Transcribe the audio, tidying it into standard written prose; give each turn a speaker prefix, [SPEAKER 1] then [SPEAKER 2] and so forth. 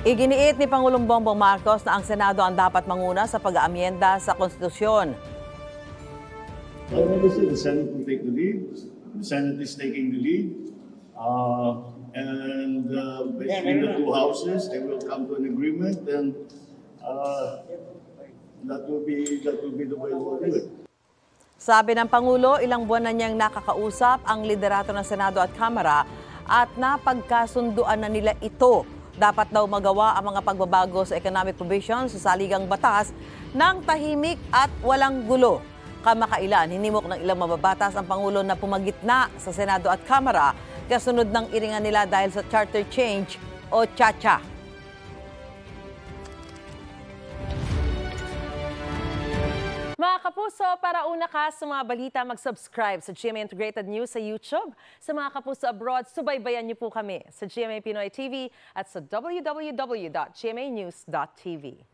[SPEAKER 1] Iginiit ni Pangulong Bongbong Marcos na ang Senado ang dapat manguna sa pag-aamyenda sa konstitusyon.
[SPEAKER 2] Obviously, the Senate will take the lead. The Senate is taking the lead. Between the two houses, they will come to an agreement, and that will be the way we'll do it.
[SPEAKER 1] Sabi ng Pangulo, ilang buwan na niyang nakakausap ang liderato ng Senado at Kamara at napagkasunduan na nila ito. Dapat daw magawa ang mga pagbabago sa economic provisions sa saligang batas ng tahimik at walang gulo. Kamakailan, hinimok ng ilang mababatas ang Pangulo na pumagitna sa Senado at Kamara kasunod ng iringan nila dahil sa charter change o CHA-CHA.
[SPEAKER 3] Mga kapuso, para una ka sa mga balita, mag-subscribe sa GMA Integrated News sa YouTube. Sa mga kapuso abroad, subaybayan niyo po kami sa GMA Pinoy TV at sa www.gmanews.tv.